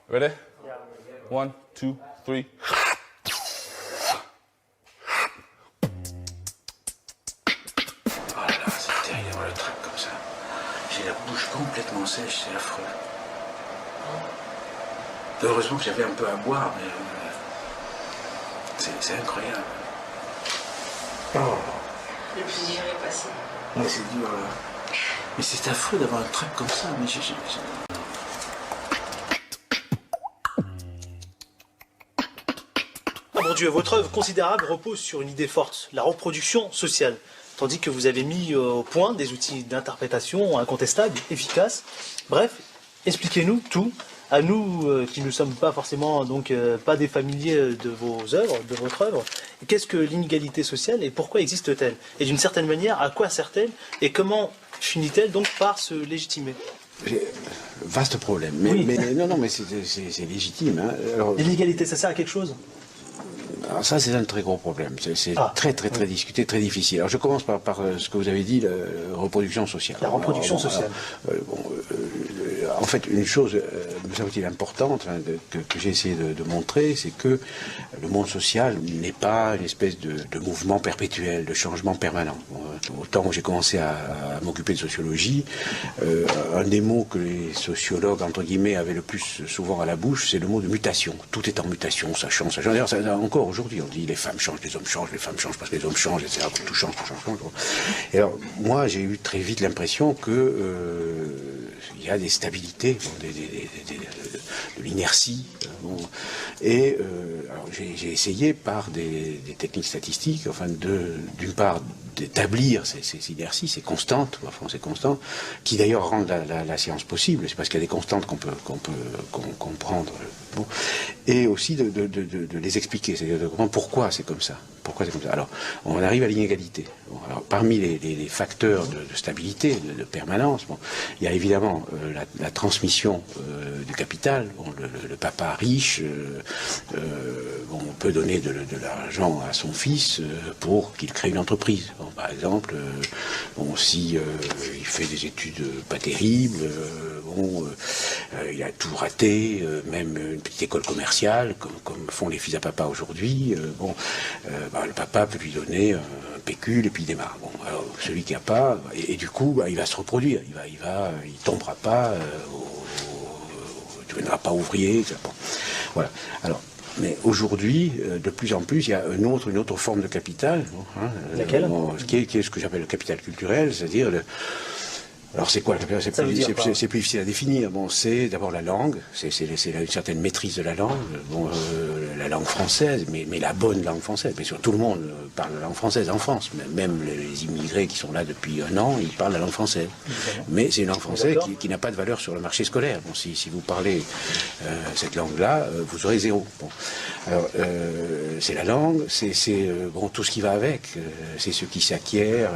Ready? 1, 2, 3. Oh là là, c'est terrible d'avoir le trac comme ça. J'ai la bouche complètement sèche, c'est affreux. Heureusement que j'avais un peu à boire, mais c'est incroyable. Oh. Le plaisir est passé. Ouais, c'est dur là. Mais c'est affreux d'avoir un trac comme ça, mais Ah mon Dieu, votre œuvre considérable repose sur une idée forte, la reproduction sociale. Tandis que vous avez mis au point des outils d'interprétation incontestables, efficaces. Bref, expliquez-nous tout, à nous qui ne sommes pas forcément pas des familiers de vos œuvres, de votre œuvre. Qu'est-ce que l'inégalité sociale et pourquoi existe-t-elle? Et d'une certaine manière, à quoi sert-elle et comment finit-elle donc par se légitimer? Vaste problème. Oui. Mais c'est légitime. Hein. L'inégalité, ça sert à quelque chose? Alors ça, c'est un très gros problème. C'est très discuté, très difficile. Alors je commence par ce que vous avez dit, la reproduction sociale. La reproduction sociale. En fait, une chose, me semble-t-il, importante que j'ai essayé de montrer, c'est que le monde social n'est pas une espèce de mouvement perpétuel, de changement permanent. Au temps où j'ai commencé à m'occuper de sociologie, un des mots que les sociologues, entre guillemets, avaient le plus souvent à la bouche, c'est le mot de mutation. Tout est en mutation, ça change, ça change. D'ailleurs, encore aujourd'hui, on dit les femmes changent, les hommes changent, les femmes changent parce que les hommes changent, etc. Tout change, tout change, tout change. Et alors, moi, j'ai eu très vite l'impression que il y a des stabilités, de l'inertie. Alors j'ai essayé par des techniques statistiques, enfin d'une part d'établir ces inerties, ces constantes, qui d'ailleurs rendent la science possible. C'est parce qu'il y a des constantes qu'on peut comprendre. Bon. Et aussi de les expliquer, c'est-à-dire de comprendre pourquoi c'est comme ça. Alors, on arrive à l'inégalité. Bon, alors, parmi les facteurs de stabilité, de permanence, il y a évidemment la transmission du capital. Bon, le papa riche, on peut donner de l'argent à son fils pour qu'il crée une entreprise. Bon, par exemple, si il fait des études pas terribles, il a tout raté, même une petite école commerciale, comme font les fils à papa aujourd'hui, le papa peut lui donner un pécule et puis il démarre. Bon, alors, celui qui n'a pas, et du coup, il va se reproduire, il tombera pas, il ne deviendra pas ouvrier, etc. Bon. Voilà. Alors, mais aujourd'hui, de plus en plus, il y a une autre forme de capital, laquelle qui est ce que j'appelle le capital culturel, c'est-à-dire alors c'est quoi le capital? C'est plus difficile à définir. Bon, c'est d'abord la langue, c'est une certaine maîtrise de la langue, la langue française, mais la bonne langue française. Bien sûr, tout le monde parle la langue française en France, même les immigrés qui sont là depuis un an, ils parlent la langue française. Mais c'est une langue française qui n'a pas de valeur sur le marché scolaire. Bon, si vous parlez cette langue-là, vous aurez zéro. Bon. Alors, c'est la langue, c'est tout ce qui va avec, c'est ce qui s'acquiert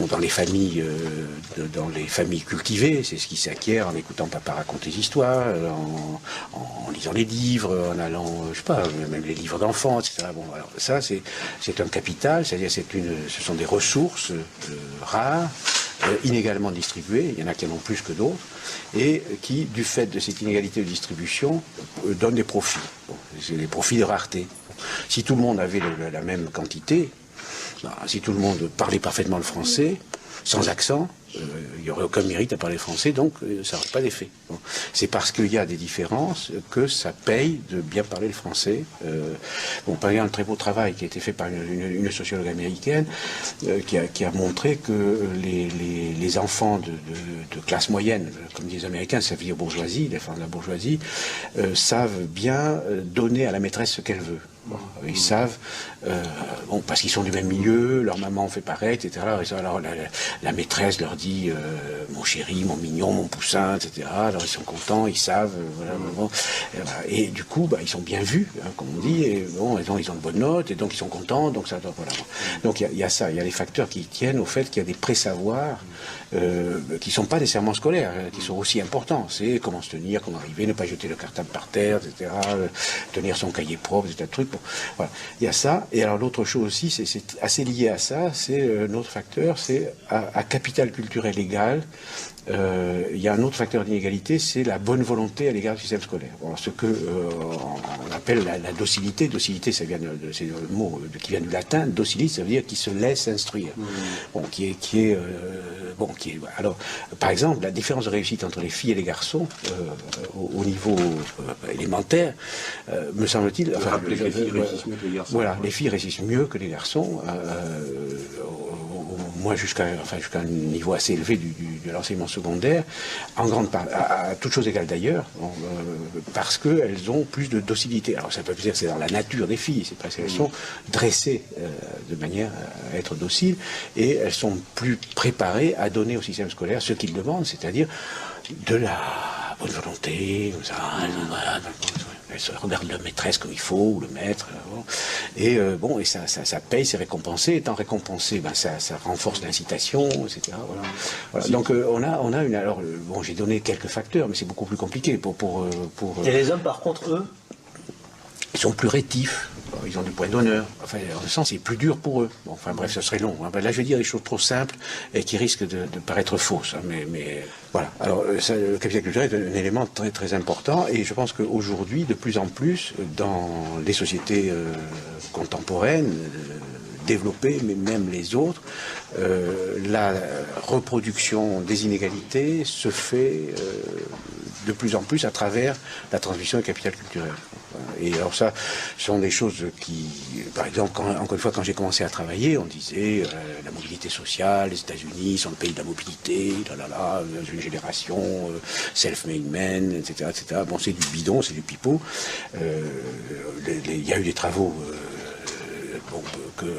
dans les familles. Dans les familles cultivées, c'est ce qui s'acquiert en écoutant papa raconter des histoires, en lisant les livres, en allant, je sais pas, même les livres d'enfants, etc. Bon, alors ça, c'est un capital, c'est-à-dire ce sont des ressources rares, inégalement distribuées, il y en a qui en ont plus que d'autres, et qui, du fait de cette inégalité de distribution, donnent des profits. Bon, c'est des profits de rareté. Si tout le monde avait la même quantité, si tout le monde parlait parfaitement le français, sans accent, il n'y aurait aucun mérite à parler français, donc ça n'aurait pas d'effet. Bon. C'est parce qu'il y a des différences que ça paye de bien parler le français. Par exemple, un très beau travail qui a été fait par une sociologue américaine qui a montré que les enfants de classe moyenne, comme disent les Américains, ça veut dire bourgeoisie, les enfants de la bourgeoisie, savent bien donner à la maîtresse ce qu'elle veut. Bon, ils savent, parce qu'ils sont du même milieu, leur maman fait pareil, etc. Alors la maîtresse leur dit mon chéri, mon mignon, mon poussin, etc. Alors ils sont contents, ils savent, et du coup, ils sont bien vus, comme on dit, et ils ont de bonnes notes, et donc ils sont contents, donc ça, voilà. Donc il y a ça, il y a les facteurs qui tiennent au fait qu'il y a des pré-savoirs qui sont pas nécessairement scolaires, qui sont aussi importants. C'est comment se tenir, comment arriver, ne pas jeter le cartable par terre, etc. Tenir son cahier propre, etc. Bon, voilà. Il y a ça. Et alors l'autre chose aussi, c'est assez lié à ça, c'est notre facteur, c'est à capital culturel égal, il y a un autre facteur d'inégalité, c'est la bonne volonté à l'égard du système scolaire. Bon, ce que on appelle la docilité. Docilité, c'est le mot qui vient du latin. Docilité, ça veut dire qui se laisse instruire. Bon, alors, par exemple, la différence de réussite entre les filles et les garçons au niveau élémentaire, me semble-t-il. Enfin, les filles réussissent mieux que les garçons. Voilà, les filles réussissent mieux que les garçons. Moi, jusqu'à un niveau assez élevé de l'enseignement secondaire, en grande part, à toutes choses égales d'ailleurs, parce qu'elles ont plus de docilité. Alors ça peut dire que c'est dans la nature des filles, c'est parce qu'elles sont dressées de manière à être dociles, et elles sont plus préparées à donner au système scolaire ce qu'il demande, c'est-à-dire de la bonne volonté, elle se regarde la maîtresse comme il faut, ou le maître, et ça paye, c'est récompensé. Étant récompensé, ça renforce l'incitation, etc. Voilà. Donc on a une. Alors j'ai donné quelques facteurs, mais c'est beaucoup plus compliqué pour. Et les hommes, par contre, eux, ils sont plus rétifs. Ils ont du point d'honneur. Enfin, en ce sens, c'est plus dur pour eux. Bon, enfin bref, ce serait long. Là, je vais dire des choses trop simples et qui risquent de paraître fausses. Mais voilà. Alors, le capital culturel est un élément très très important, et je pense qu'aujourd'hui, de plus en plus, dans les sociétés contemporaines, développées, mais même les autres, la reproduction des inégalités se fait de plus en plus à travers la transmission du capital culturel. Et alors ça, ce sont des choses qui, par exemple, encore une fois, quand j'ai commencé à travailler, on disait la mobilité sociale, les États-Unis sont le pays de la mobilité, une génération, self-made men, etc., etc. Bon, c'est du bidon, c'est du pipeau. Il y a eu des travaux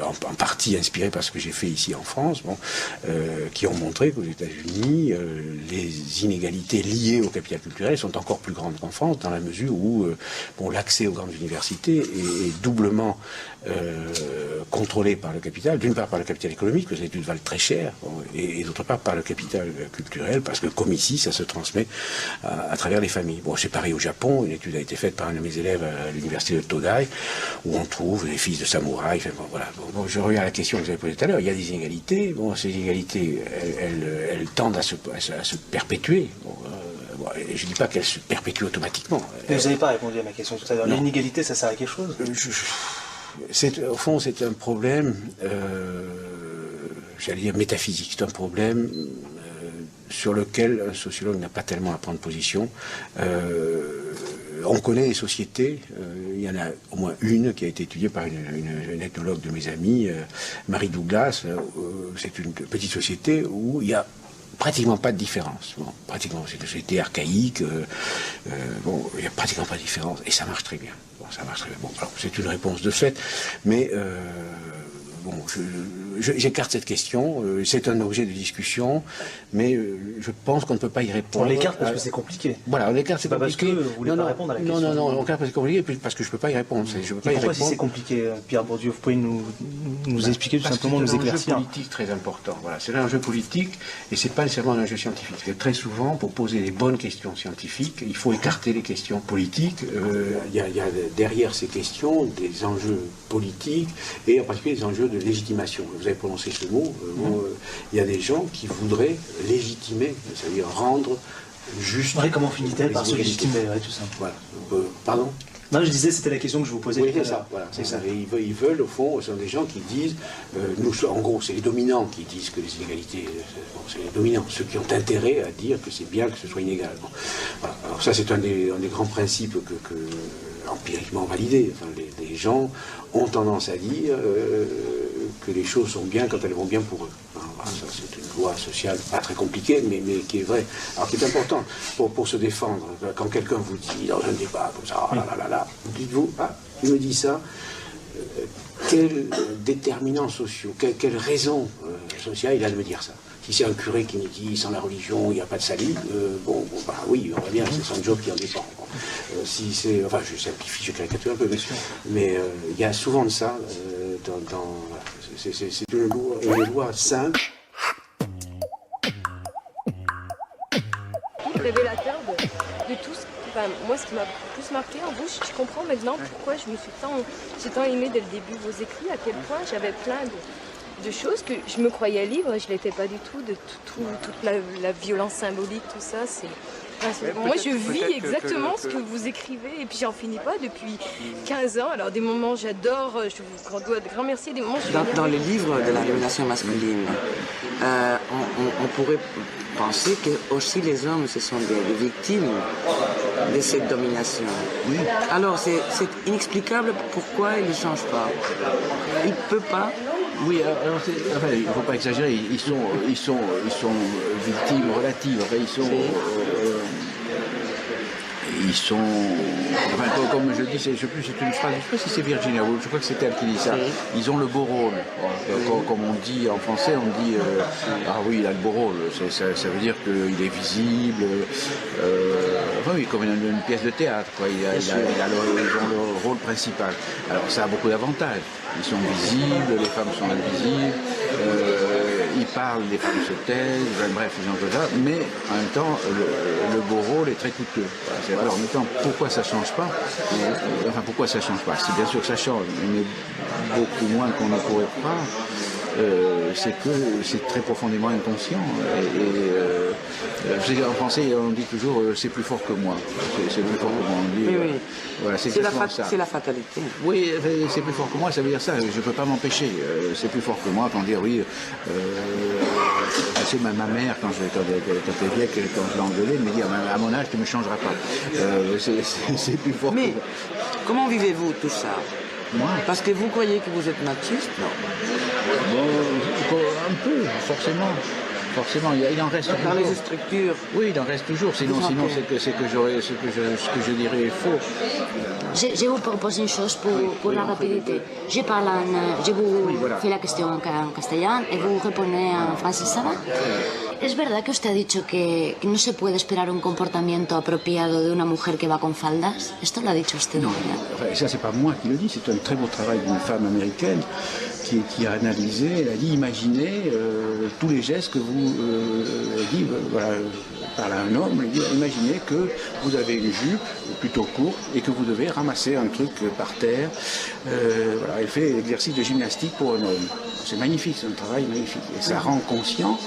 en partie inspirés par ce que j'ai fait ici en France, qui ont montré qu'aux États-Unis, les inégalités liées au capital culturel sont encore plus grandes qu'en France, dans la mesure où l'accès aux grandes universités est doublement contrôlé par le capital, d'une part par le capital économique, que les études valent très cher, et d'autre part par le capital culturel, parce que comme ici, ça se transmet à travers les familles. Bon, c'est pareil au Japon. Une étude a été faite par un de mes élèves à l'université de Todai, où on trouve des fils de samouraïs. Enfin, voilà. Bon, je reviens à la question que vous avez posée tout à l'heure. Il y a des inégalités. Bon, ces inégalités, elles tendent à se perpétuer. Et je ne dis pas qu'elles se perpétuent automatiquement. Mais vous n'avez pas répondu à ma question tout à l'heure. L'inégalité, ça sert à quelque chose? Au fond, c'est un problème, j'allais dire métaphysique. C'est un problème sur lequel un sociologue n'a pas tellement à prendre position. On connaît les sociétés, il y en a au moins une qui a été étudiée par une ethnologue de mes amis, Marie Douglas. C'est une petite société où il y a pratiquement pas de différence. Bon, pratiquement, c'est une société archaïque. Il n'y a pratiquement pas de différence, et ça marche très bien. Ça marche très bien. Bon, alors, c'est une réponse de fait, mais j'écarte cette question. C'est un objet de discussion, mais je pense qu'on ne peut pas y répondre. On l'écarte parce que c'est compliqué. Voilà, on l'écarte, c'est compliqué. Parce que vous voulez pas répondre à la question. Non, on l'écarte parce que c'est compliqué, parce que je ne peux pas y répondre. Pourquoi, si c'est compliqué, Pierre Bourdieu, vous pouvez nous expliquer tout simplement, nous éclaircir? C'est un enjeu politique très important. Voilà, c'est un enjeu politique, et c'est pas nécessairement un enjeu scientifique. Et très souvent, pour poser les bonnes questions scientifiques, il faut écarter les questions politiques. Il y a derrière ces questions des enjeux politiques, et en particulier des enjeux de légitimation. Vous avez prononcé ce mot. Il y a des gens qui voudraient légitimer, c'est-à-dire rendre juste. Oui, comment finit-elle par se légitimer, tout ça. Voilà. Pardon? Non, je disais, c'était la question que je vous posais. Oui, c'est ça. Voilà, c'est ça. Et ils veulent, au fond, ce sont des gens qui disent, en gros, c'est les dominants qui disent que les inégalités, c'est les dominants, ceux qui ont intérêt à dire que c'est bien que ce soit inégal. Bon. Voilà. Alors ça, c'est un des grands principes que empiriquement validés. Enfin, les gens ont tendance à dire que les choses sont bien quand elles vont bien pour eux. Voilà, ça, c'est une loi sociale pas très compliquée, mais qui est vraie. Alors qui est importante pour se défendre. Quand quelqu'un vous dit dans un débat comme ça, dites-vous, il me dit ça, quels déterminants sociaux, quelle raison sociale il a de me dire ça? Si c'est un curé qui me dit sans la religion il n'y a pas de salut, oui, on va bien, c'est son job qui en dépend. Si c'est, enfin, je simplifie, je caricature un peu, mais il y a souvent de ça c'est une loi simple. Révélateur de tout ce moi, ce qui m'a plus marqué en vous, je comprends maintenant pourquoi j'ai tant aimé dès le début vos écrits, à quel point j'avais plein de choses que je me croyais libre et je l'étais pas du tout, de toute la violence symbolique, tout ça. Moi, je vis exactement ce que vous écrivez et puis j'en finis pas depuis 15 ans. Alors, des moments, j'adore, je vous dois de grands merci. Des moments, Dans les livres de la domination masculine, on pourrait penser que aussi les hommes, ce sont des victimes de cette domination. Oui. Alors, c'est inexplicable pourquoi ils ne changent pas. Ils ne peuvent pas. Oui, alors il ne faut pas exagérer, ils sont victimes relatives, enfin, ils sont, enfin, comme je dis, je sais plus, c'est une phrase, je ne sais pas si c'est Virginia Woolf, je crois que c'est elle qui dit ça, ils ont le beau rôle. Comme on dit en français, on dit, ah oui, il a le beau rôle, ça veut dire qu'il est visible, enfin oui, comme une pièce de théâtre, quoi. Ils ont le rôle principal. Alors ça a beaucoup d'avantages, ils sont visibles, les femmes sont invisibles, ils parlent, les femmes se taisent, bref, ils ont tout ça, mais en même temps, le beau rôle est très coûteux. Alors en même temps, pourquoi ça ne change pas? Enfin, pourquoi ça ne change pas? C'est bien sûr que ça change, mais beaucoup moins qu'on ne pourrait croire. C'est que c'est très profondément inconscient. En français, on dit toujours c'est plus fort que moi. C'est plus fort que moi. On dit, oui. Voilà, c'est la fatalité. Oui, c'est plus fort que moi, ça veut dire ça. Je ne peux pas m'empêcher. C'est plus fort que moi. Quand dire oui, c'est ma mère, quand elle est vieille, quand je l'ai engueulée, elle me dit à mon âge, tu ne me changeras pas. C'est plus fort que moi. Comment vivez-vous tout ça? Moi? Parce que vous croyez que vous êtes machiste? Non. Bon, un peu, forcément. Forcément, il en reste toujours. Dans les structures. Oui, il en reste toujours. Sinon, ce que je dirais est faux. Je vous propose une chose pour la rapidité. Je vous fais la question en castellano et vous répondez en français, ¿ça va? ¿Es verdad que usted ha dicho que no se puede esperar un comportamiento apropiado de una mujer que va con faldas? ¿Esto lo ha dicho usted? Non, enfin, ça c'est pas moi qui le dis, c'est un très beau travail d'une femme américaine qui a analysé, elle a dit imaginez tous les gestes que vous dites, voilà, par un homme, elle dit, imaginez que vous avez une jupe plutôt courte et que vous devez ramasser un truc par terre. Voilà, elle fait l'exercice de gymnastique pour un homme. C'est magnifique, c'est un travail magnifique. Et ça rend conscient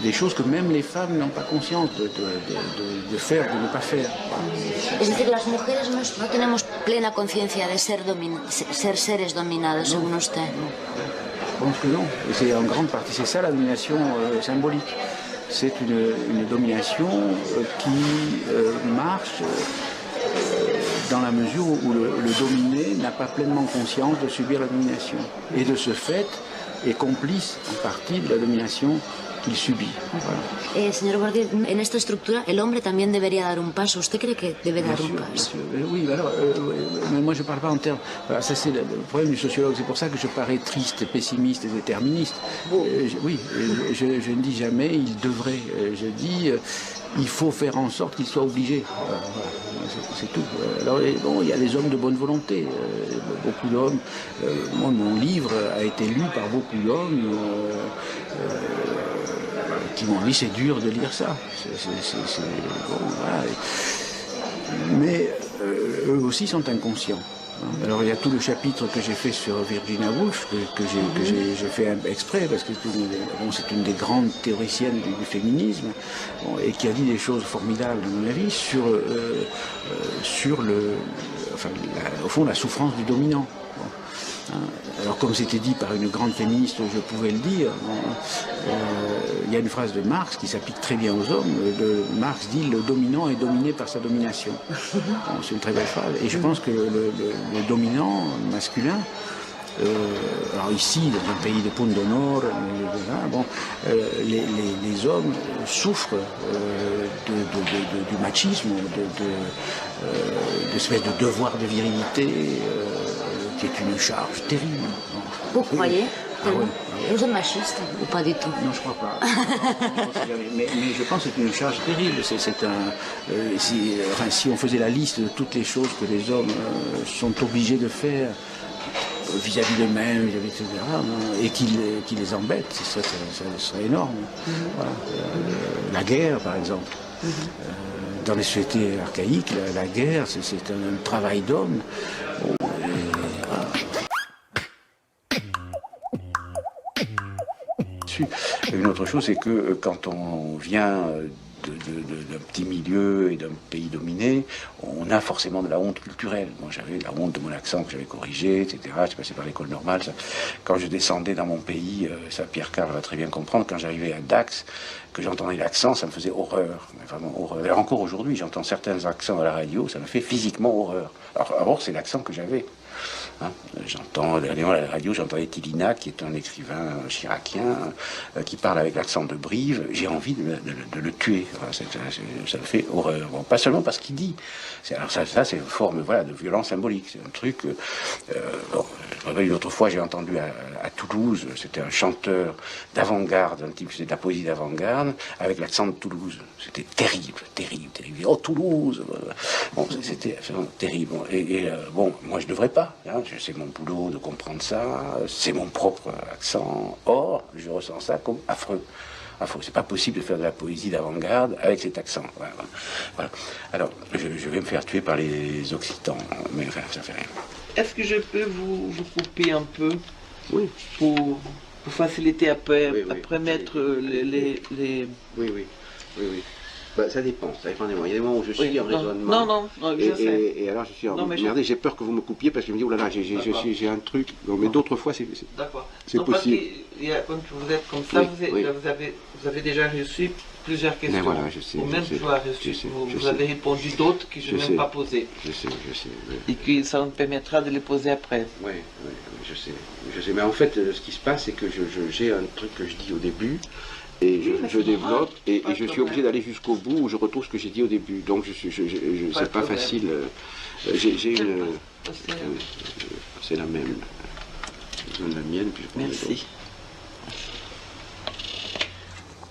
des choses que même les femmes n'ont pas conscience de faire, de ne pas faire. Es decir, las mujeres no tenemos plena conciencia de ser seres dominados, según usted. Je pense que non. Et c'est en grande partie, c'est ça la domination symbolique. C'est une domination qui marche dans la mesure où le dominé n'a pas pleinement conscience de subir la domination. Et de ce fait, est complice en partie de la domination qu'il subit. Voilà. Señor Bordier, en esta estructura, el hombre también debería dar un paso. ¿Usted cree que debe dar un paso? Oui, alors, mais moi je ne parle pas en termes... Voilà, ça c'est le problème du sociologue, c'est pour ça que je parais triste, pessimiste et déterministe. Oui, je ne dis jamais il devrait. Je dis il faut faire en sorte qu'il soit obligé. Voilà, c'est tout. Alors, bon, il y a des hommes de bonne volonté. Beaucoup d'hommes... moi, mon livre a été lu par beaucoup d'hommes qui m'ont dit c'est dur de lire ça. Bon, voilà. Mais eux aussi sont inconscients. Alors il y a tout le chapitre que j'ai fait sur Virginia Woolf, que j'ai fait exprès, parce que c'est une des grandes théoriciennes du féminisme, bon, et qui a dit des choses formidables, à mon avis, sur au fond, la souffrance du dominant. Bon. Alors comme c'était dit par une grande féministe, je pouvais le dire, il y a une phrase de Marx qui s'applique très bien aux hommes. Marx dit « le dominant est dominé par sa domination ». Bon, c'est une très belle phrase. Et je pense que le dominant masculin, alors ici, dans un pays de Punto d'Honneur, bon, les hommes souffrent du machisme, d'espèce de devoir de virilité, qui est une charge terrible. Vous croyez vous êtes machiste ou pas du tout? Non, je ne crois pas. mais je pense que c'est une charge terrible. Si on faisait la liste de toutes les choses que les hommes sont obligés de faire vis-à-vis d'eux-mêmes, etc., et qui les embêtent, ça serait énorme. Voilà. La guerre, par exemple. Dans les sociétés archaïques, la guerre, c'est un travail d'homme. Bon, une autre chose, c'est que quand on vient d'un petit milieu et d'un pays dominé, on a forcément de la honte culturelle. Moi, j'avais la honte de mon accent que j'avais corrigé, etc. Je passais par l'école normale. Ça. Quand je descendais dans mon pays, ça Pierre Carl va très bien comprendre, quand j'arrivais à Dax, que j'entendais l'accent, ça me faisait horreur, vraiment horreur. Et encore aujourd'hui, j'entends certains accents à la radio, ça me fait physiquement horreur. Alors c'est l'accent que j'avais. Hein, j'entends dernièrement à la radio, j'entendais Tilina, qui est un écrivain chiracien, qui parle avec l'accent de Brive. J'ai envie de le tuer. Enfin, ça me fait horreur. Bon, pas seulement parce qu'il dit. Alors ça c'est une forme, voilà, de violence symbolique. C'est un truc. Bon, une autre fois, j'ai entendu à Toulouse, c'était un chanteur d'avant-garde, un type qui faisait de la poésie d'avant-garde, avec l'accent de Toulouse. C'était terrible, terrible, terrible. Oh Toulouse. Bon, c'était absolument terrible. Bon, moi je devrais pas. Hein, c'est mon boulot de comprendre ça, c'est mon propre accent. Or, je ressens ça comme affreux. C'est pas possible de faire de la poésie d'avant-garde avec cet accent. Voilà. Alors, je vais me faire tuer par les Occitans, mais enfin, ça fait rien. Est-ce que je peux vous couper un peu? Oui. Pour faciliter après, oui, après mettre les... Oui. Bah, ça dépend des moments. Il y a des moments où je suis en raisonnement. Non, je sais. Et alors je suis en... Regardez, j'ai peur que vous me coupiez parce que je me dis, oh là là, j'ai un truc. Non, mais d'autres fois, c'est D'accord. C'est possible. Quand vous êtes comme ça, vous avez déjà reçu plusieurs questions. Mais voilà, je sais. Ou même vous avez répondu d'autres que je n'ai même pas posées. Je sais. Oui. Et que ça me permettra de les poser après. Oui, je sais. Mais en fait, ce qui se passe, c'est que j'ai un truc que je dis au début. Et je développe et je suis obligé d'aller jusqu'au bout où je retrouve ce que j'ai dit au début. Donc c'est pas facile. J'ai une. C'est la même. Je donne la mienne puis je prends Merci.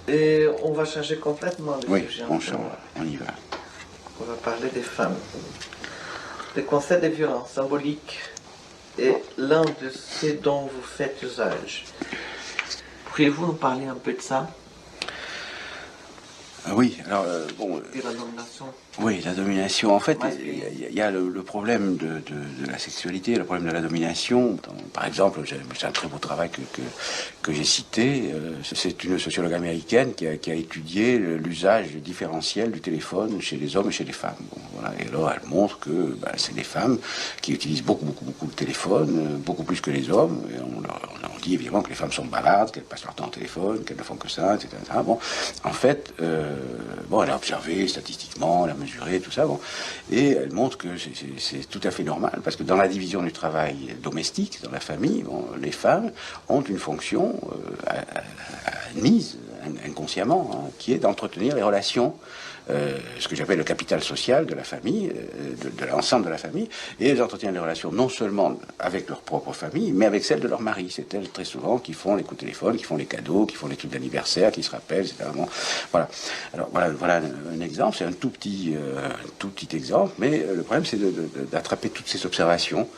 Et on va changer complètement de sujet. Oui, on change. On y va. On va parler des femmes. Le concept de violence symbolique est l'un de ceux dont vous faites usage. Pourriez-vous nous parler un peu de ça? Oui, alors bon. Et la domination. Oui, la domination. En fait, il y a le problème de la sexualité, le problème de la domination. Par exemple, c'est un très beau travail que j'ai cité. C'est une sociologue américaine qui a étudié l'usage différentiel du téléphone chez les hommes et chez les femmes. Bon, voilà. Et alors, elle montre que c'est les femmes qui utilisent beaucoup le téléphone, beaucoup plus que les hommes. Et on dit évidemment que les femmes sont bavardes, qu'elles passent leur temps au téléphone, qu'elles ne font que ça, etc. Bon, en fait, elle a observé statistiquement, elle a mesuré tout ça, bon, et elle montre que c'est tout à fait normal, parce que dans la division du travail domestique, dans la famille, les femmes ont une fonction admise inconsciemment, qui est d'entretenir les relations, ce que j'appelle le capital social de la famille, de l'ensemble de la famille, et elles entretiennent les relations non seulement avec leur propre famille, mais avec celle de leur mari. C'est elles très souvent qui font les coups de téléphone, qui font les cadeaux, qui font les trucs d'anniversaire, qui se rappellent, etc. Bon, voilà. Alors voilà un exemple, c'est un tout petit exemple, mais le problème c'est d'attraper toutes ces observations.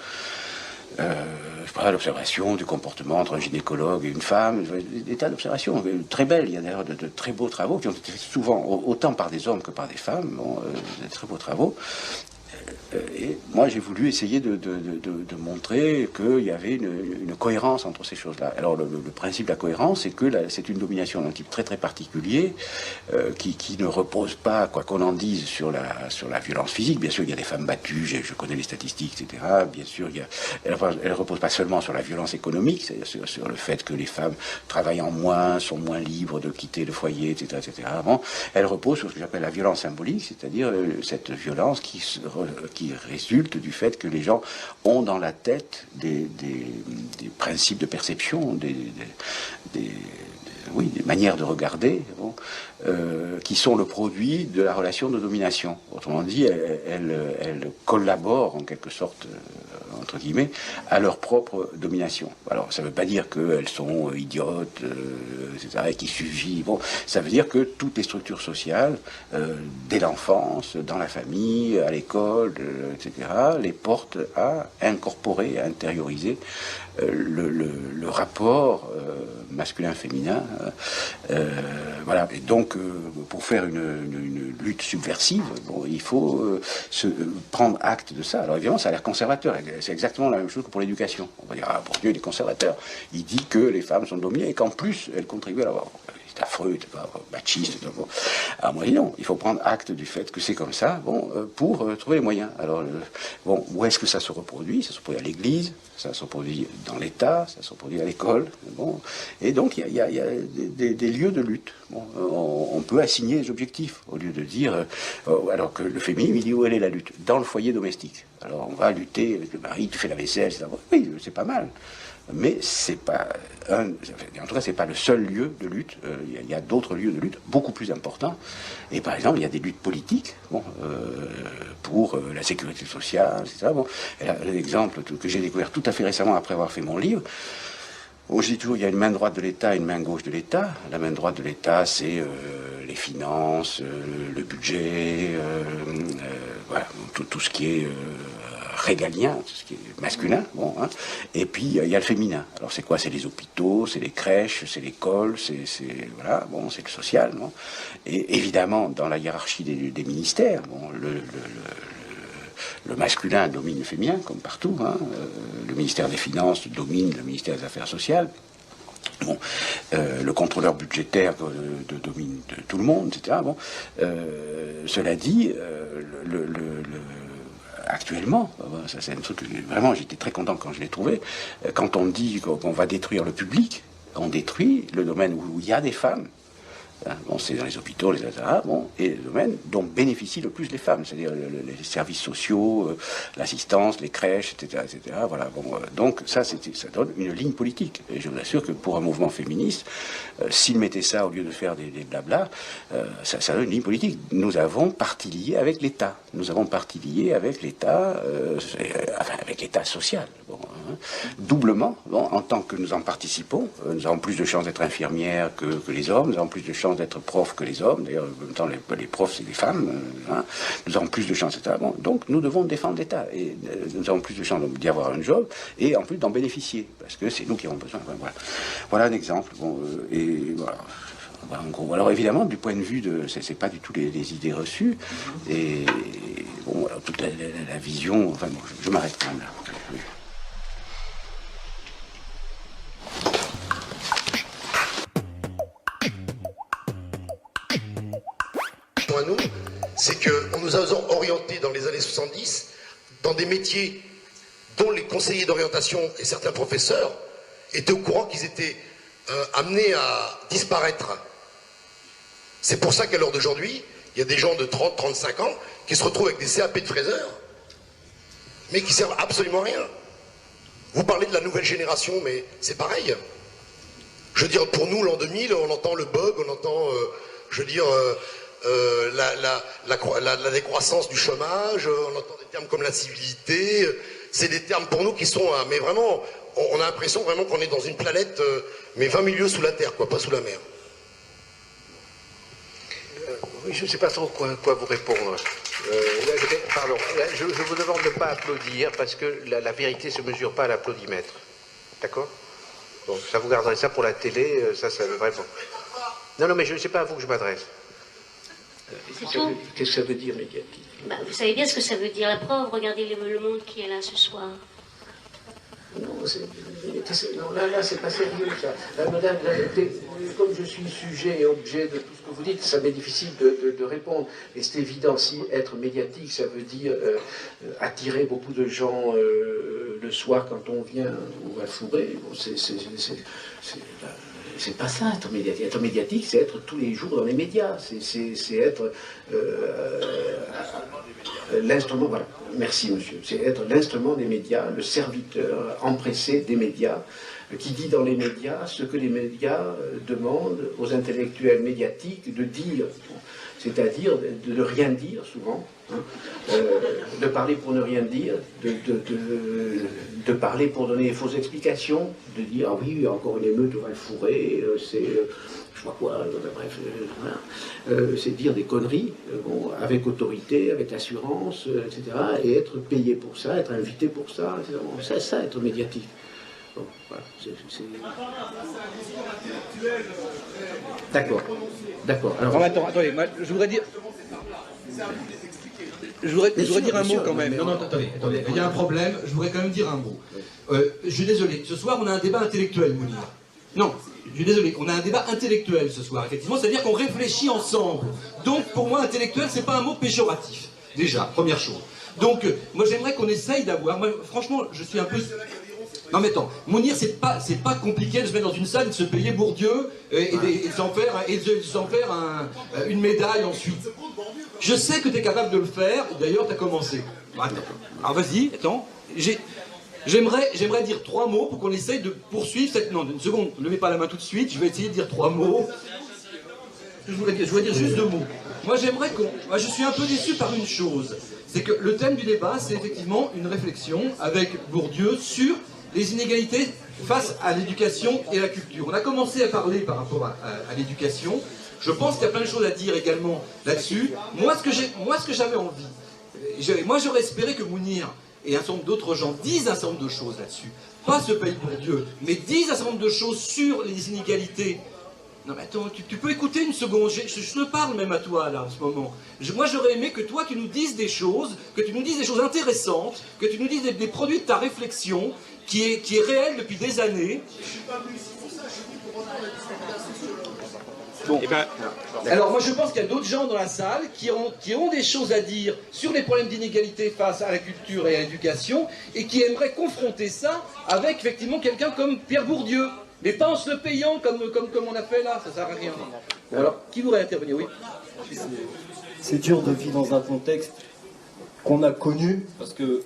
L'observation du comportement entre un gynécologue et une femme, des tas d'observations très belles. Il y a d'ailleurs de très beaux travaux qui ont été faits souvent, autant par des hommes que par des femmes, des très beaux travaux. Et moi, j'ai voulu essayer de montrer qu'il y avait une cohérence entre ces choses-là. Alors, le principe de la cohérence, c'est que c'est une domination d'un type très très particulier, qui ne repose pas, quoi qu'on en dise, sur la violence physique. Bien sûr, il y a des femmes battues, je connais les statistiques, etc. Bien sûr, elle ne repose pas seulement sur la violence économique, c'est-à-dire sur le fait que les femmes travaillant moins, sont moins libres de quitter le foyer, etc. Bon, elle repose sur ce que j'appelle la violence symbolique, c'est-à-dire cette violence qui résulte du fait que les gens ont dans la tête des principes de perception, des manières de regarder, qui sont le produit de la relation de domination. Autrement dit, elles collaborent en quelque sorte, entre guillemets, à leur propre domination. Alors, ça ne veut pas dire qu'elles sont idiotes, etc., et qui suivent. Bon, ça veut dire que toutes les structures sociales, dès l'enfance, dans la famille, à l'école, etc., les portent à incorporer, à intérioriser le rapport masculin-féminin. Voilà. Et donc, pour faire une lutte subversive, il faut prendre acte de ça. Alors évidemment, ça a l'air conservateur. C'est exactement la même chose que pour l'éducation. On va dire, pour Dieu, il est conservateur. Il dit que les femmes sont dominées et qu'en plus, elles contribuent à l'avoir. C'est c'est affreux, c'est pas machiste. Bon. Alors moi, non, il faut prendre acte du fait que c'est comme ça, bon, pour trouver les moyens. Alors, bon, où est-ce que ça se reproduit? Ça se reproduit à l'église, ça se reproduit dans l'État, ça se reproduit à l'école. Bon. Et donc, il y a des lieux de lutte. Bon, on peut assigner des objectifs, au lieu de dire, alors que le féminisme, il dit où elle est la lutte? Dans le foyer domestique. Alors, on va lutter avec le mari, tu fais la vaisselle, etc. Oui, c'est pas mal. Mais c'est pas en tout cas, c'est pas le seul lieu de lutte. Il y a d'autres lieux de lutte beaucoup plus importants. Et par exemple, il y a des luttes politiques, bon, pour la sécurité sociale, etc. Bon, l'exemple que j'ai découvert tout à fait récemment après avoir fait mon livre. Bon, je dis toujours, il y a une main droite de l'État et une main gauche de l'État. La main droite de l'État, c'est les finances, le budget, voilà, tout ce qui est régalien, tout ce qui est masculin. Bon, hein. Et puis, il y a le féminin. Alors, c'est quoi? C'est les hôpitaux, c'est les crèches, c'est l'école, voilà, bon, c'est le social. Bon. Et évidemment, dans la hiérarchie des ministères, bon, le masculin domine le féminin, comme partout. Hein. Le ministère des Finances domine le ministère des Affaires sociales. Bon, le contrôleur budgétaire domine tout le monde, etc. Bon, cela dit, actuellement, ça c'est un truc que vraiment j'étais très content quand je l'ai trouvé. Quand on dit qu'on va détruire le public, on détruit le domaine où il y a des femmes. Bon, c'est dans les hôpitaux, les etc. Bon, et le domaine dont bénéficient le plus les femmes, c'est-à-dire les services sociaux, l'assistance, les crèches, etc., etc. Voilà. Bon, donc ça donne une ligne politique. Et je vous assure que pour un mouvement féministe, s'ils mettaient ça au lieu de faire des blabla, ça donne une ligne politique. Nous avons parti lié avec l'État. Nous avons parti lié avec l'État, enfin avec l'État social. Bon, hein. Doublement, bon, en tant que nous en participons, nous avons plus de chances d'être infirmières que les hommes, nous avons plus de chances d'être profs que les hommes. D'ailleurs, en même temps, les profs, c'est des femmes. Hein. Nous avons plus de chances, etc. Bon, donc, nous devons défendre l'État. Et nous avons plus de chances d'y avoir un job et en plus d'en bénéficier. Parce que c'est nous qui avons besoin. Enfin, voilà. Voilà un exemple. Bon, et voilà. En gros. Alors, évidemment, du point de vue de... C'est pas du tout les idées reçues. Et bon, alors, toute la vision... Enfin, bon, je m'arrête quand même là. Oui. À nous, c'est qu'on nous a orientés dans les années 70 dans des métiers dont les conseillers d'orientation et certains professeurs étaient au courant qu'ils étaient amenés à disparaître. C'est pour ça qu'à l'heure d'aujourd'hui, il y a des gens de 30, 35 ans qui se retrouvent avec des CAP de fraiseurs, mais qui servent absolument à rien. Vous parlez de la nouvelle génération, mais c'est pareil. Je veux dire, pour nous, l'an 2000, on entend le bug, on entend, je veux dire... la décroissance du chômage, on entend des termes comme l'incivilité, c'est des termes pour nous qui sont, mais vraiment, on a l'impression vraiment qu'on est dans une planète, mais 20 000 lieues sous la terre, quoi, pas sous la mer. Oui, je ne sais pas trop quoi vous répondre. Pardon, je vous demande de ne pas applaudir parce que la vérité ne se mesure pas à l'applaudimètre. D'accord? Bon, ça vous garderez ça pour la télé, ça vraiment. Non, mais c'est pas à vous que je m'adresse. Qu'est-ce que ça veut dire médiatique? Vous savez bien ce que ça veut dire, la preuve. Regardez le monde qui est là ce soir. Non, là c'est pas sérieux ça. Madame, comme je suis sujet et objet de tout ce que vous dites, ça m'est difficile de répondre. Et c'est évident, si être médiatique, ça veut dire attirer beaucoup de gens le soir quand on vient ou à fourrer, bon, c'est pas ça, être médiatique. Être médiatique, c'est être tous les jours dans les médias. C'est être l'instrument, voilà, merci monsieur, c'est être l'instrument des médias, le serviteur empressé des médias, qui dit dans les médias ce que les médias demandent aux intellectuels médiatiques de dire, c'est-à-dire de ne rien dire souvent, hein, de parler pour ne rien dire, de parler pour donner des fausses explications, de dire ah oui, encore une émeute au Val-Fouré, c'est je sais pas quoi, bref, voilà. C'est dire des conneries, bon, avec autorité, avec assurance, etc., et être payé pour ça, être invité pour ça, etc. Bon, c'est ça, être médiatique. Bon, voilà, D'accord, d'accord. Alors, attendez, moi, je voudrais dire... Je voudrais dire un mot quand même. Non, attendez, il y a un problème, je voudrais quand même dire un mot. Je suis désolé, ce soir on a un débat intellectuel, Mounir. Non, je suis désolé, on a un débat intellectuel ce soir, effectivement, c'est-à-dire qu'on réfléchit ensemble. Donc, pour moi, intellectuel, c'est pas un mot péjoratif, déjà, première chose. Donc, moi, j'aimerais qu'on essaye d'avoir... Moi, franchement, je suis un peu... Non, mais attends, Mounir, c'est pas compliqué de se mettre dans une salle et de se payer Bourdieu et de s'en faire une médaille ensuite. Je sais que tu es capable de le faire, d'ailleurs, tu as commencé. Attends. Alors, vas-y, attends. J'aimerais dire 3 mots pour qu'on essaye de poursuivre cette... Non, une seconde, ne levez pas la main tout de suite, je vais essayer de dire 3 mots. Je voulais dire juste 2 mots. Moi, j'aimerais qu'on... Moi, je suis un peu déçu par une chose. C'est que le thème du débat, c'est effectivement une réflexion avec Bourdieu sur les inégalités face à l'éducation et à la culture. On a commencé à parler par rapport à l'éducation. Je pense qu'il y a plein de choses à dire également là-dessus. Moi, ce que j'avais envie... Moi, j'aurais espéré que Mounir et un certain nombre d'autres gens disent un certain nombre de choses là-dessus. Pas se paye pour Dieu, mais disent un certain nombre de choses sur les inégalités. Non mais attends, tu peux écouter une seconde, je te parle même à toi là en ce moment. Moi j'aurais aimé que toi tu nous dises des choses, que tu nous dises des choses intéressantes, que tu nous dises des produits de ta réflexion qui est réelle depuis des années. Bon. Alors moi je pense qu'il y a d'autres gens dans la salle qui ont des choses à dire sur les problèmes d'inégalité face à la culture et à l'éducation et qui aimeraient confronter ça avec effectivement quelqu'un comme Pierre Bourdieu. Mais pas en se le payant comme on a fait là, ça sert à rien. Bon, alors, qui voudrait intervenir? Oui. C'est dur de vivre dans un contexte qu'on a connu, parce que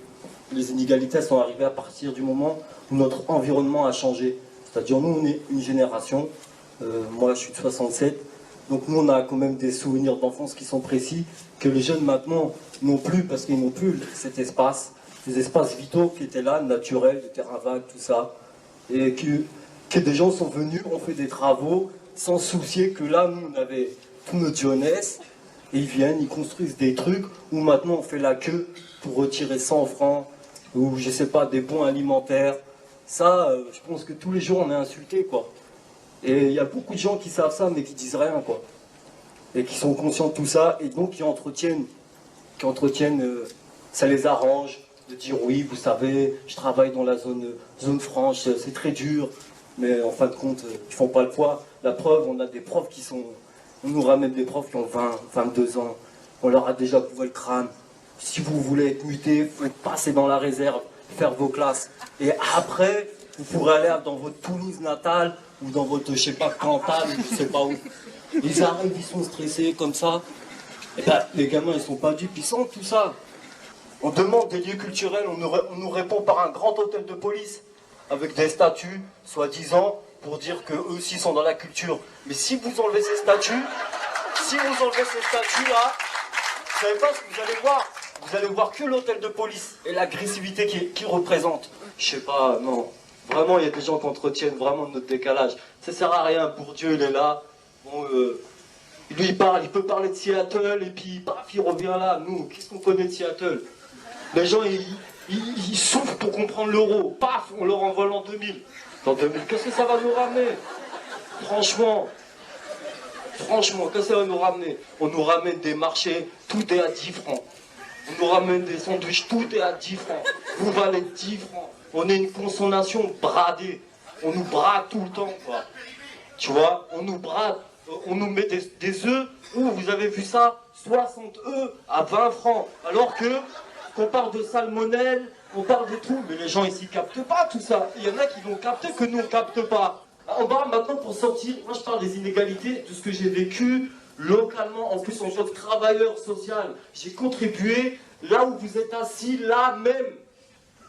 les inégalités sont arrivées à partir du moment où notre environnement a changé. C'est-à-dire nous, on est une génération, moi je suis de 67, donc nous on a quand même des souvenirs d'enfance qui sont précis, que les jeunes maintenant n'ont plus, parce qu'ils n'ont plus cet espace, les espaces vitaux qui étaient là, naturels, de terrain vague, tout ça, et que des gens sont venus, ont fait des travaux, sans soucier que là, nous, on avait toute notre jeunesse, et ils viennent, ils construisent des trucs, où maintenant on fait la queue pour retirer 100 francs, ou je sais pas, des bons alimentaires. Ça, je pense que tous les jours, on est insulté, quoi. Et il y a beaucoup de gens qui savent ça, mais qui disent rien, quoi. Et qui sont conscients de tout ça, et donc qui entretiennent, ça les arrange, de dire oui, vous savez, je travaille dans la zone franche, c'est très dur. Mais en fin de compte, ils font pas le poids. La preuve, on a des profs on nous ramène des profs qui ont 20, 22 ans. On leur a déjà couvé le crâne. Si vous voulez être muté, il faut passer dans la réserve, faire vos classes. Et après, vous pourrez aller dans votre Toulouse natale, ou dans votre, je sais pas, Cantal, ou je sais pas où. Ils arrivent, ils sont stressés, comme ça. Et ben, les gamins, ils sont pas dupes, ils sentent tout ça. On demande des lieux culturels, on nous répond par un grand hôtel de police, avec des statues, soi-disant, pour dire qu'eux aussi sont dans la culture. Mais si vous enlevez ces statues, là, vous savez pas ce que vous allez voir. Vous allez voir que l'hôtel de police et l'agressivité qu'il représente. Je sais pas, non. Vraiment, il y a des gens qui entretiennent vraiment notre décalage. Ça sert à rien, Bourdieu, il est là. Bon, lui, il peut parler de Seattle, et puis, paf, il revient là. Nous, qu'est-ce qu'on connaît de Seattle? Les gens, ils souffrent pour comprendre l'euro. Paf, on leur envoie l'an 2000. L'an 2000, qu'est-ce que ça va nous ramener? Franchement, qu'est-ce que ça va nous ramener? On nous ramène des marchés, tout est à 10 francs. On nous ramène des sandwichs, tout est à 10 francs. Vous valez 10 francs. On est une consommation bradée. On nous brade tout le temps, quoi. Tu vois, on nous brade. On nous met des œufs. Où vous avez vu ça? 60 œufs à 20 francs. Alors que... qu'on parle de salmonelle, on parle de tout, mais les gens ici captent pas tout ça. Il y en a qui vont capter que nous on capte pas. On va maintenant pour sortir, moi je parle des inégalités, de ce que j'ai vécu localement, en plus en tant que travailleur social. J'ai contribué là où vous êtes assis, là même.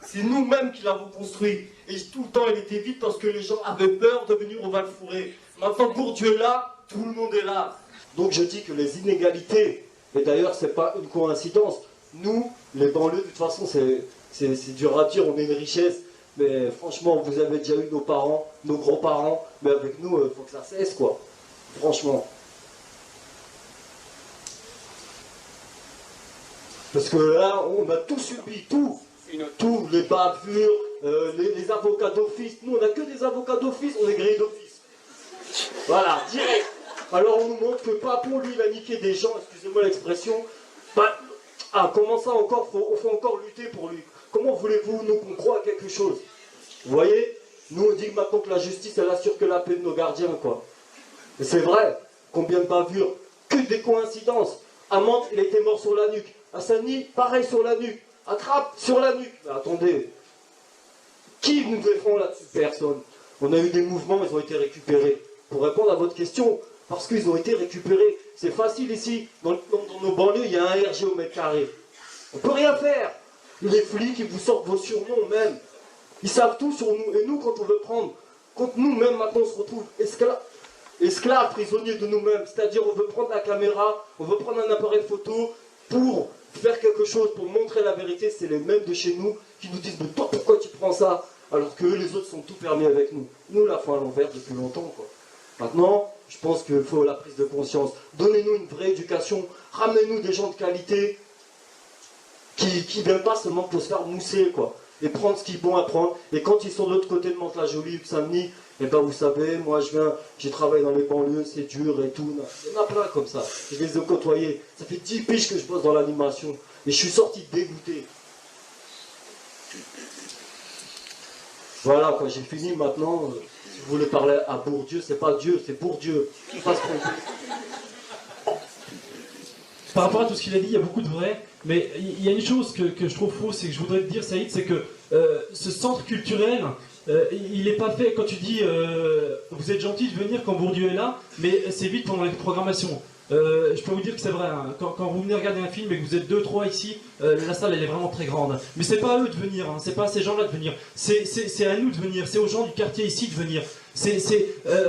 C'est nous-mêmes qui l'avons construit. Et tout le temps il était vide parce que les gens avaient peur de venir au Val-Fouré. Maintenant Bourdieu là, tout le monde est là. Donc je dis que les inégalités, et d'ailleurs c'est pas une coïncidence, nous, les banlieues, de toute façon, c'est dur à dire, on est une richesse, mais franchement, vous avez déjà eu nos parents, nos grands-parents, mais avec nous, il faut que ça cesse, quoi. Franchement. Parce que là, on a tout subi, tout, les bavures, les avocats d'office. Nous, on n'a que des avocats d'office, on est grillés d'office. Voilà, direct. Alors, on nous montre que Papon, lui, il a niqué des gens, excusez-moi l'expression, ah, comment ça encore, faut encore lutter pour lui. Comment voulez-vous nous qu'on croie à quelque chose? Vous voyez? Nous, on dit maintenant que la justice, elle assure que la paix de nos gardiens, quoi. Et c'est vrai, combien de bavures, que des coïncidences. À Mantes, il était mort sur la nuque. À Saint-Denis, pareil sur la nuque. À Trappes, sur la nuque. Mais attendez, qui nous défend là-dessus? Personne. On a eu des mouvements, ils ont été récupérés. Pour répondre à votre question, parce qu'ils ont été récupérés. C'est facile ici, dans nos banlieues, il y a un RG au mètre carré. On peut rien faire. Les flics, ils vous sortent vos surnoms même. Ils savent tout sur nous. Et nous, quand on veut prendre, quand nous-mêmes, maintenant, on se retrouve esclaves, prisonniers de nous-mêmes. C'est-à-dire, on veut prendre la caméra, on veut prendre un appareil photo pour faire quelque chose, pour montrer la vérité. C'est les mêmes de chez nous qui nous disent, mais toi, pourquoi tu prends ça? Alors que eux, les autres sont tout permis avec nous. Nous, la fin à l'envers depuis longtemps, quoi. Maintenant, je pense qu'il faut la prise de conscience. Donnez-nous une vraie éducation. Ramenez-nous des gens de qualité qui viennent pas seulement pour se faire mousser, quoi. Et prendre ce qui est bon à prendre. Et quand ils sont de l'autre côté de Mantes-la-Jolie, de Saint-Denis, eh ben vous savez, moi j'ai travaillé dans les banlieues, c'est dur et tout. Il y en a plein comme ça. Je les ai côtoyés. Ça fait 10 piges que je bosse dans l'animation. Et je suis sorti dégoûté. Voilà, quoi, j'ai fini maintenant. Si vous voulez parler à Bourdieu, c'est pas Dieu, c'est Bourdieu. Pas se tromper. Par rapport à tout ce qu'il a dit, il y a beaucoup de vrai, mais il y a une chose que je trouve fausse et que je voudrais te dire, Saïd, c'est que ce centre culturel, il n'est pas fait, quand tu dis vous êtes gentil de venir quand Bourdieu est là, mais c'est vite pendant les programmations. Je peux vous dire que c'est vrai, hein, quand vous venez regarder un film et que vous êtes 2-3 ici, la salle elle est vraiment très grande. Mais c'est pas à eux de venir, hein, c'est pas à ces gens-là de venir, c'est à nous de venir, c'est aux gens du quartier ici de venir.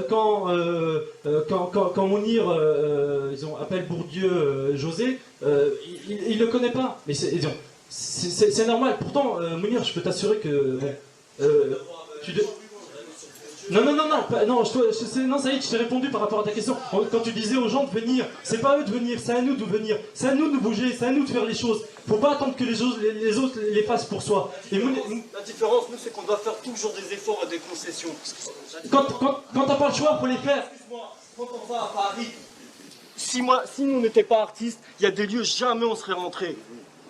Quand Mounir appelle Bourdieu José, il le connaît pas, mais c'est normal. Pourtant, Mounir, je peux t'assurer que non, Saïd, je t'ai répondu par rapport à ta question. Quand tu disais aux gens de venir, c'est pas à eux de venir, c'est à nous de venir, c'est à nous de bouger, c'est à nous de faire les choses. Faut pas attendre que les autres les fassent pour soi. Et la différence, nous, c'est qu'on doit faire toujours des efforts et des concessions. Quand t'as pas le choix, faut les faire. Excuse-moi, quand on va à Paris, si nous n'étions pas artistes, il y a des lieux, jamais on serait rentrés.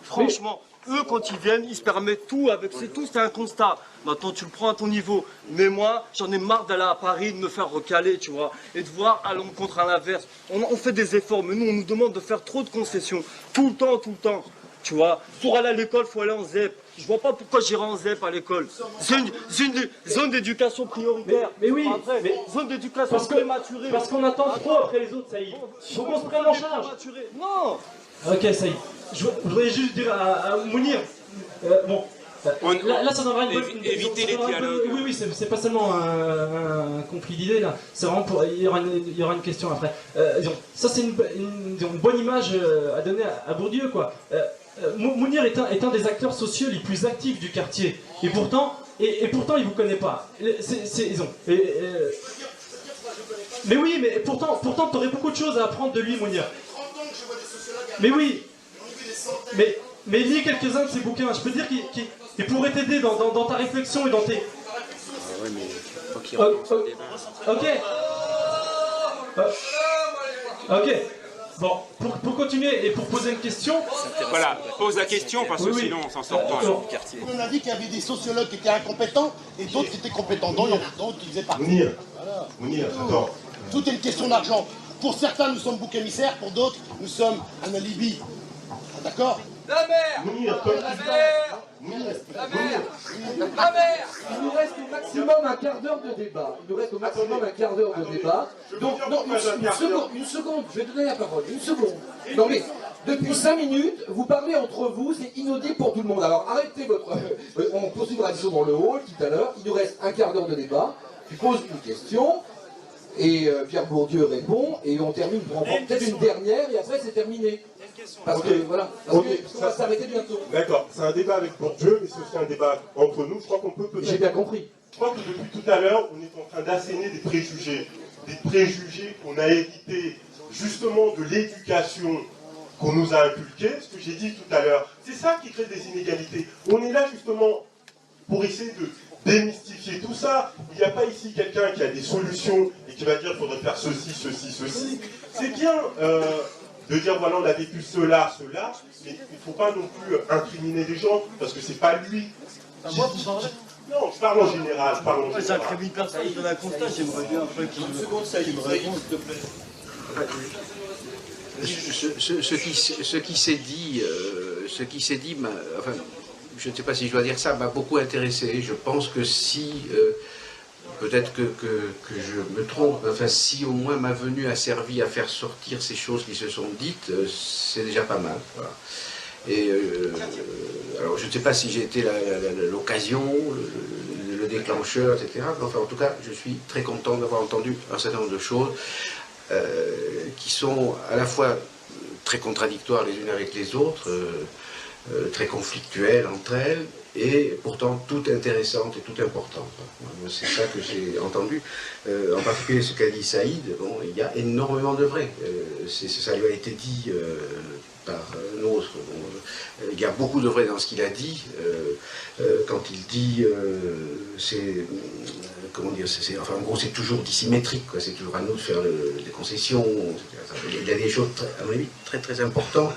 Franchement. Eux, quand ils viennent, ils se permettent tout avec. C'est un constat. Maintenant, tu le prends à ton niveau. Mais moi, j'en ai marre d'aller à Paris, de me faire recaler, tu vois, et de voir à l'encontre à l'inverse. On fait des efforts, mais nous, on nous demande de faire trop de concessions. Tout le temps. Tu vois, pour aller à l'école, il faut aller en ZEP. Je vois pas pourquoi j'irai en ZEP à l'école. C'est une zone d'éducation prioritaire. Mais oui, zone d'éducation prématurée. Parce qu'on attend trop après les autres, Saïd. Il faut qu'on se prenne en charge. Non. Ok, Saïd. Je voudrais juste dire à Mounir, là ça donnera une bonne... Éviter les dialogues. Oui, c'est pas seulement un conflit d'idées là, c'est vraiment pour... Il y aura une question après. Ça c'est une bonne image à donner à Bourdieu, quoi. Mounir est un des acteurs sociaux les plus actifs du quartier, et pourtant il vous connaît pas. Mais oui, mais pourtant t'aurais beaucoup de choses à apprendre de lui, Mounir. Mais oui. Mais lis quelques-uns de ces bouquins, je peux dire qu'il pourrait t'aider dans ta réflexion et dans tes... Ouais, mais faut qu'il Ok. Bon, pour continuer et pour poser une question... Voilà, pose la question parce que sinon on s'en sort pas. On a dit qu'il y avait des sociologues qui étaient incompétents et d'autres qui étaient compétents, d'autres qui faisaient partie. Mounir, attends. Tout est une question d'argent. Pour certains, nous sommes bouc émissaires, pour d'autres, nous sommes un alibi. D'accord? La mer! Il nous reste au maximum un quart d'heure de débat. Donc, une seconde, je vais donner la parole. Une seconde. Non mais, depuis 5 minutes, vous parlez entre vous, c'est inaudible pour tout le monde. Alors arrêtez votre... On poursuivra la dans le hall tout à l'heure. Il nous reste un quart d'heure de débat. Tu poses une question. Et Pierre Bourdieu répond, et on termine pour en prendre peut-être une dernière, et après c'est terminé. Parce que voilà, parce qu'on va s'arrêter bientôt. D'accord, c'est un débat avec Bourdieu, mais c'est aussi un débat entre nous. Je crois qu'on peut peut-être... J'ai bien compris. Je crois que depuis tout à l'heure, on est en train d'asséner des préjugés qu'on a hérités justement de l'éducation qu'on nous a inculquée, ce que j'ai dit tout à l'heure. C'est ça qui crée des inégalités. On est là justement pour essayer de démystifier tout ça. Il n'y a pas ici quelqu'un qui a des solutions et qui va dire qu'il faudrait faire ceci. C'est bien de dire voilà, on a vécu cela, mais il ne faut pas non plus incriminer les gens parce que c'est pas lui. Non, je parle en général. J'incrimine personne, je donne un constat, j'aimerais bien un peu qu'il me réponde, s'il te plaît. Ce qui s'est dit, enfin, je ne sais pas si je dois dire ça, m'a beaucoup intéressé. Je pense que si, peut-être que je me trompe, enfin si au moins ma venue a servi à faire sortir ces choses qui se sont dites, c'est déjà pas mal. Voilà. Et alors je ne sais pas si j'ai été l'occasion, le déclencheur, etc. Mais enfin en tout cas, je suis très content d'avoir entendu un certain nombre de choses qui sont à la fois très contradictoires les unes avec les autres, très conflictuelles entre elles, et pourtant toutes intéressantes et toutes importantes. C'est ça que j'ai entendu. En particulier ce qu'a dit Saïd, bon, il y a énormément de vrai. Ça lui a été dit par un autre. Bon, il y a beaucoup de vrai dans ce qu'il a dit. Quand il dit, comment dire, enfin, en gros c'est toujours dissymétrique, c'est toujours à nous de faire des concessions, etc. Il y a des choses, à mon avis, très très importantes.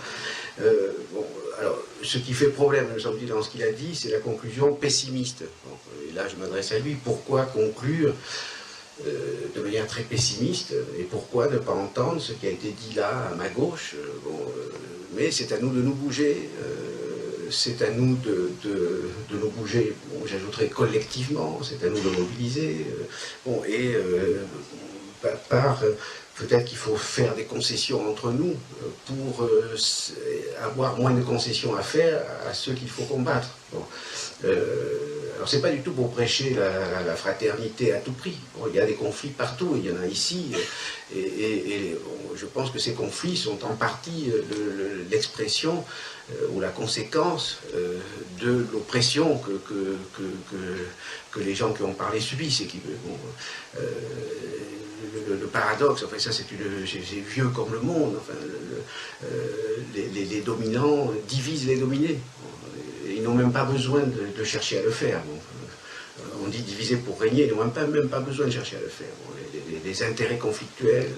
Bon, alors, ce qui fait problème, me semble-t-il, dans ce qu'il a dit, c'est la conclusion pessimiste. Donc, et là, je m'adresse à lui. Pourquoi conclure de manière très pessimiste, et pourquoi ne pas entendre ce qui a été dit là, à ma gauche? Bon, mais c'est à nous de nous bouger, c'est à nous de nous bouger, bon, j'ajouterais collectivement, c'est à nous de mobiliser, bon, et peut-être qu'il faut faire des concessions entre nous pour avoir moins de concessions à faire à ceux qu'il faut combattre. Bon. Alors c'est pas du tout pour prêcher la fraternité à tout prix. Bon, il y a des conflits partout, il y en a ici, et bon, je pense que ces conflits sont en partie l'expression ou la conséquence de l'oppression que les gens qui ont parlé subissent. Et bon, le paradoxe, enfin ça c'est vieux comme le monde, enfin, les dominants divisent les dominés. Ils n'ont même pas besoin de chercher à le faire. Bon, on dit diviser pour régner, ils n'ont même pas besoin de chercher à le faire. Bon, les intérêts conflictuels,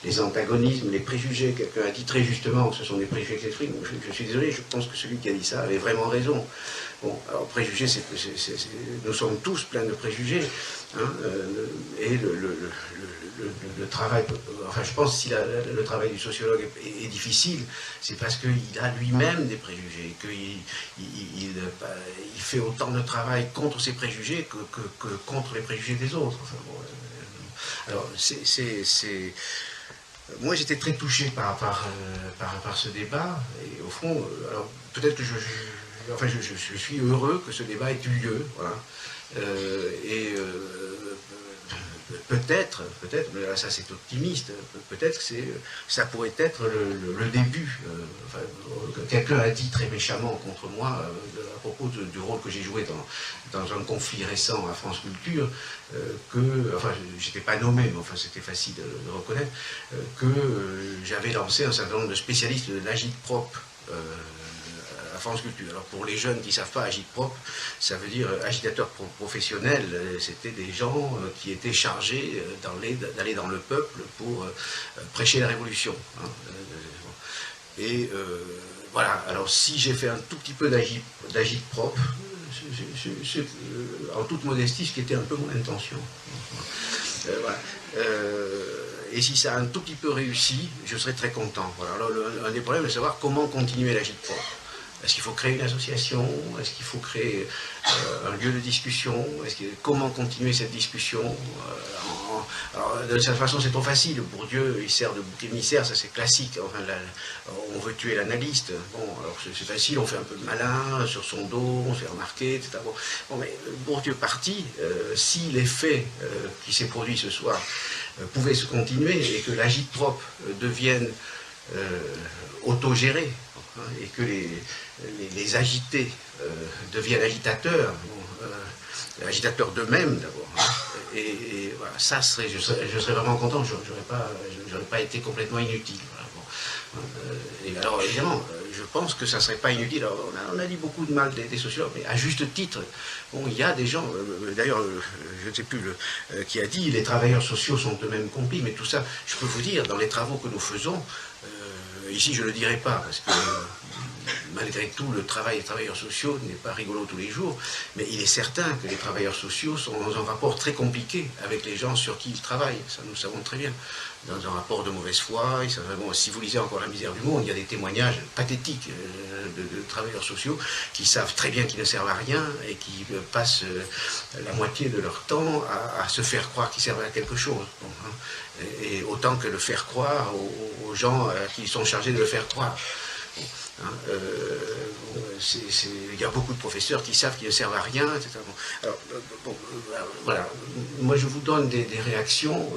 les antagonismes, les préjugés, quelqu'un a dit très justement que ce sont des préjugés qui s'expriment. Je suis désolé, je pense que celui qui a dit ça avait vraiment raison. Bon, alors préjugés, nous sommes tous pleins de préjugés, hein, et le travail, enfin je pense que si le travail du sociologue est difficile, c'est parce qu'il a lui-même des préjugés, qu'il fait autant de travail contre ses préjugés que contre les préjugés des autres. Enfin, bon, alors moi j'étais très touché par ce débat, et au fond, alors peut-être que je suis heureux que ce débat ait eu lieu, voilà. Peut-être, mais là ça c'est optimiste, peut-être que ça pourrait être le début. Enfin, quelqu'un a dit très méchamment contre moi à propos du rôle que j'ai joué dans un conflit récent à France Culture, enfin j'étais pas nommé, mais enfin c'était facile de le reconnaître, que j'avais lancé un certain nombre de spécialistes de l'agitprop à France Culture. Alors pour les jeunes qui ne savent pas, agitprop, ça veut dire agitateur professionnel. C'était des gens qui étaient chargés d'aller dans le peuple pour prêcher la révolution. Hein. Et voilà, alors si j'ai fait un tout petit peu d'agitprop, en toute modestie, ce qui était un peu mon intention. Voilà. Et si ça a un tout petit peu réussi, je serais très content. Voilà. Alors, un des problèmes, c'est de savoir comment continuer l'agitprop. Est-ce qu'il faut créer une association? Est-ce qu'il faut créer un lieu de discussion? Comment continuer cette discussion? Alors, de cette façon, c'est trop facile. Bourdieu, il sert de bouc émissaire, ça c'est classique. Enfin, on veut tuer l'analyste. Bon, alors c'est facile, on fait un peu de malin sur son dos, on se fait remarquer, etc. Bon, mais Bourdieu parti, si les faits qui s'est produits ce soir pouvaient se continuer et que l'agitprop devienne autogéré, et que les agités deviennent agitateurs, agitateurs d'eux-mêmes d'abord. Et voilà, ça je serais vraiment content, je n'aurais pas été complètement inutile. Voilà, bon. Et alors évidemment, je pense que ça ne serait pas inutile. Alors, on a dit beaucoup de mal des sociologues, mais à juste titre, bon, il y a des gens, d'ailleurs, je ne sais plus qui a dit, les travailleurs sociaux sont eux-mêmes complices, mais tout ça, je peux vous dire, dans les travaux que nous faisons, ici je ne le dirai pas, parce que malgré tout, le travail des travailleurs sociaux n'est pas rigolo tous les jours, mais il est certain que les travailleurs sociaux sont dans un rapport très compliqué avec les gens sur qui ils travaillent, ça nous le savons très bien, dans un rapport de mauvaise foi. Bon, si vous lisez encore La misère du monde, il y a des témoignages pathétiques de travailleurs sociaux qui savent très bien qu'ils ne servent à rien et qui passent la moitié de leur temps à se faire croire qu'ils servent à quelque chose. Bon, hein, et autant que le faire croire aux gens qui sont chargés de le faire croire. Hein, il y a beaucoup de professeurs qui savent qu'ils ne servent à rien, etc. Bon, alors, voilà. Moi, je vous donne des réactions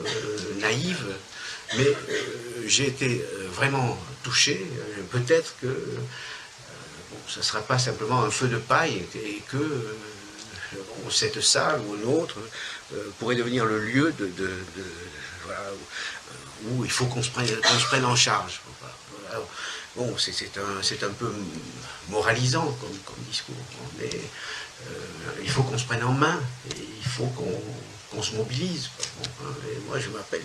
naïves, mais j'ai été vraiment touché. Peut-être que ce ne sera pas simplement un feu de paille et que cette salle ou une autre pourrait devenir le lieu voilà, où il faut qu'on se prenne en charge. Alors, bon, c'est un peu moralisant comme discours, mais il faut qu'on se prenne en main, et il faut qu'on se mobilise. Bon, hein, et moi, je m'appelle,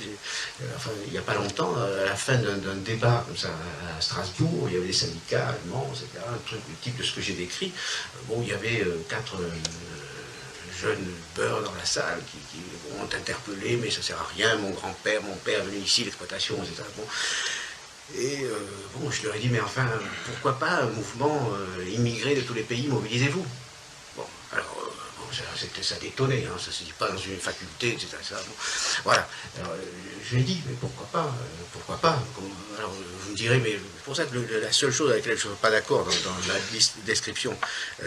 enfin, il n'y a pas longtemps, à la fin d'un débat comme ça à Strasbourg, il y avait des syndicats allemands, etc., un truc du type de ce que j'ai décrit. Bon, il y avait 4 jeunes beurs dans la salle qui ont interpellé, mais ça ne sert à rien, mon père est venu ici, l'exploitation, etc. Bon. Et bon, je leur ai dit, mais enfin, pourquoi pas un mouvement immigré de tous les pays, mobilisez-vous. Bon, alors, ça détonnait, hein, ça ne se dit pas dans une faculté, etc. Bon, voilà, alors, je lui ai dit, mais pourquoi pas, alors, vous me direz, mais c'est pour ça que la seule chose avec laquelle je ne suis pas d'accord dans la description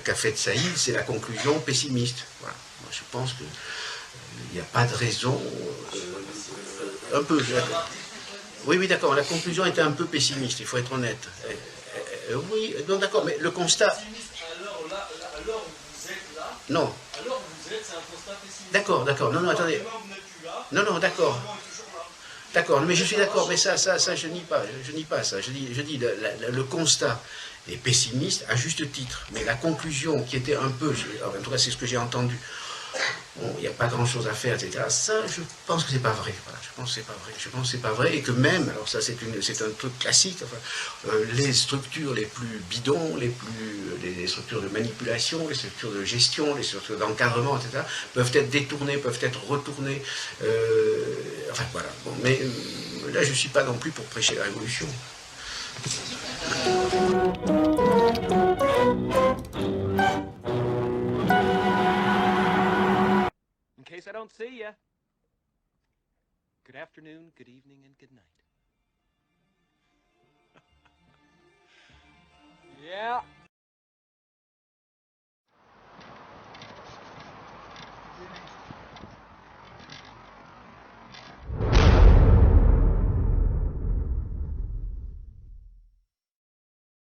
qu'a faite Saïd, c'est la conclusion pessimiste. Voilà. Moi, je pense qu'il n'y a pas de raison, un peu... Oui, d'accord, la conclusion était un peu pessimiste, il faut être honnête. Oui, non, d'accord, mais le constat... Alors vous êtes là. Non. Alors vous êtes, c'est un constat pessimiste. D'accord, non, attendez. Non, d'accord. D'accord, mais je suis d'accord, mais ça, je nie pas ça. Je dis le constat est pessimiste à juste titre, mais la conclusion qui était un peu, en tout cas c'est ce que j'ai entendu, bon, il n'y a pas grand-chose à faire, etc. Ça, je pense que c'est pas vrai. Voilà, je pense que c'est pas vrai, et que même, alors ça c'est un truc classique, enfin, les structures les plus bidons, les structures de manipulation, les structures de gestion, les structures d'encadrement, etc., peuvent être détournées, peuvent être retournées. Enfin voilà. Bon, mais là, je ne suis pas non plus pour prêcher la révolution. In case I don't see you, good afternoon, good evening, and good night. Yeah.